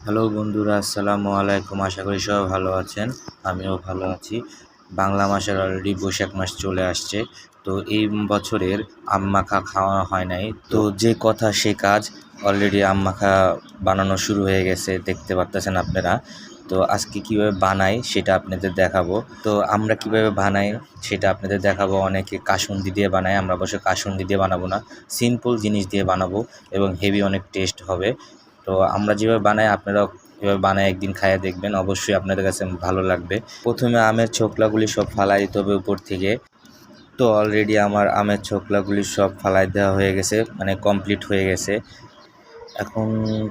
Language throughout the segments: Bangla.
হ্যালো বন্ধুরা, আসসালামু আলাইকুম। আশা করি সবাই ভালো আছেন। আমিও ভালো আছি। বাংলা মাসের অলরেডি বৈশাখ মাস চলে আসছে। তো এই বছরের আম মাখা খাওয়া হয় নাই। তো যে কথা সে কাজ, অলরেডি আম মাখা বানানো শুরু হয়ে গেছে, দেখতে পারতেছেন আপনারা। তো আজকে কিভাবে বানাই সেটা আপনাদের দেখাবো। তো আমরা কিভাবে বানাই সেটা আপনাদের দেখাবো। অনেকে কাসুন্দি দিয়ে বানায়, আমরা অবশ্য কাসুন্দি দিয়ে বানাবো না, সিম্পল জিনিস দিয়ে বানাবো এবং হেভি অনেক টেস্ট হবে। তো আমরা যেভাবে বানাই আপনারাও এভাবে বানায় একদিন খাইয়ে দেখবেন, অবশ্যই আপনাদের কাছে ভালো লাগবে। প্রথমে আমের ছোকলাগুলি সব ফালাই দিতে হবে উপর থেকে। তো অলরেডি আমার আমের ছোকলাগুলি সব ফালাই দেওয়া হয়ে গেছে, মানে কমপ্লিট হয়ে গেছে। এখন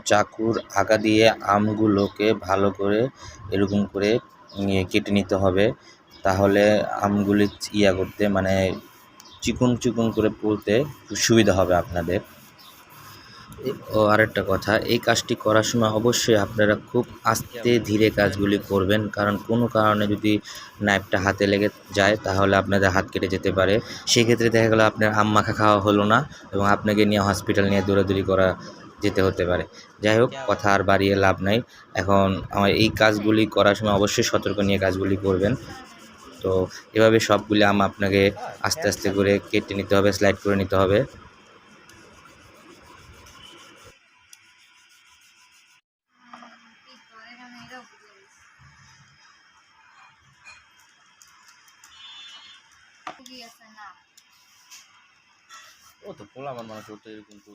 চাকুর আগা দিয়ে আমগুলোকে ভালো করে এরকম করে কেটে নিতে হবে, তাহলে আমগুলি করতে মানে চিকন চিকন করে পুড়তে সুবিধা হবে আপনাদের। ও আরেকটা কথা, এই কাজটি করার সময় অবশ্যই আপনারা খুব আস্তে ধীরে কাজগুলি করবেন, কারণ কোনো কারণে যদি নাইফটা হাতে লেগে যায় তাহলে আপনাদের হাত কেটে যেতে পারে। সেক্ষেত্রে দেখা গেলো আপনার আম মাখা খাওয়া হলো না এবং আপনাকে নিয়ে হসপিটাল নিয়ে দৌড়াদৌড়ি করা যেতে হতে পারে। যাই হোক, কথা আর বাড়িয়ে লাভ নাই। এখন আমার এই কাজগুলি করার সময় অবশ্যই সতর্ক নিয়ে কাজগুলি করবেন। তো এভাবে সবগুলি আম আপনাকে আস্তে আস্তে করে কেটে নিতে হবে, স্লাইড করে নিতে হবে। ও তো পোলাপান মানুষ, ওর তো এরকম তো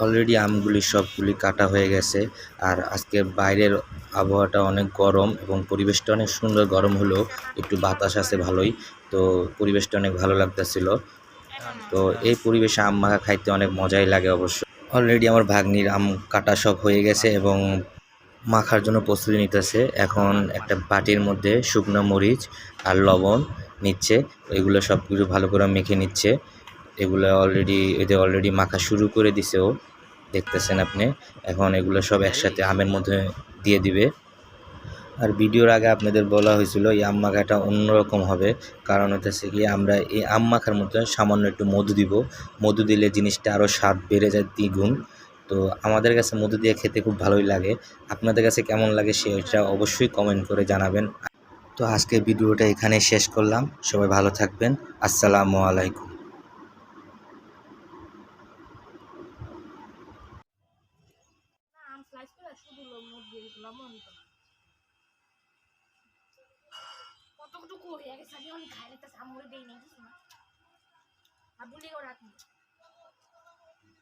অলরেডি আমগুলি সবগুলি কাটা হয়ে গেছে। আর আজকে বাইরের আবহাওয়াটা অনেক গরম এবং পরিবেশটা অনেক সুন্দর, গরম হলেও একটু বাতাস আছে ভালোই। তো পরিবেশটা অনেক ভালো লাগতেছিল। তো এই পরিবেশে আম মাখা খাইতে অনেক মজাই লাগে অবশ্য। অলরেডি আমার ভাগ্নির আম কাটা সব হয়ে গেছে এবং মাখার জন্য প্রস্তুতি নিতেছে। এখন একটা বাটির মধ্যে শুকনো মরিচ আর লবণ নিচ্ছে, এগুলো সব কিছু ভালো করে মেখে নিচ্ছে। এগুলো অলরেডি মাখা শুরু করে দিছে ও, দেখতেছেন আপনি। এখন এগুলো সব একসাথে আমের মধ্যে দিয়ে দিবে। আর ভিডিওর আগে আপনাদের বলা হয়েছিল এই আম মাখাটা অন্যরকম হবে, কারণ হচ্ছে গিয়ে আমরা এই আম মাখার মধ্যে সামান্য একটু মধু দিব। মধু দিলে জিনিসটা আরও স্বাদ বেড়ে যায় দ্বিগুণ। তো আমাদের কাছে মধু দিয়ে খেতে খুব ভালোই লাগে। আপনাদের কাছে কেমন লাগে সেটা অবশ্যই কমেন্ট করে জানাবেন। তো আজকের ভিডিওটা এখানে শেষ করলাম। সবাই ভালো থাকবেন। আসসালামু আলাইকুম। কতটুকু হয়ে গেছে আমি খাই না, আমরে দেই না কিছু না, আর বলি ওরা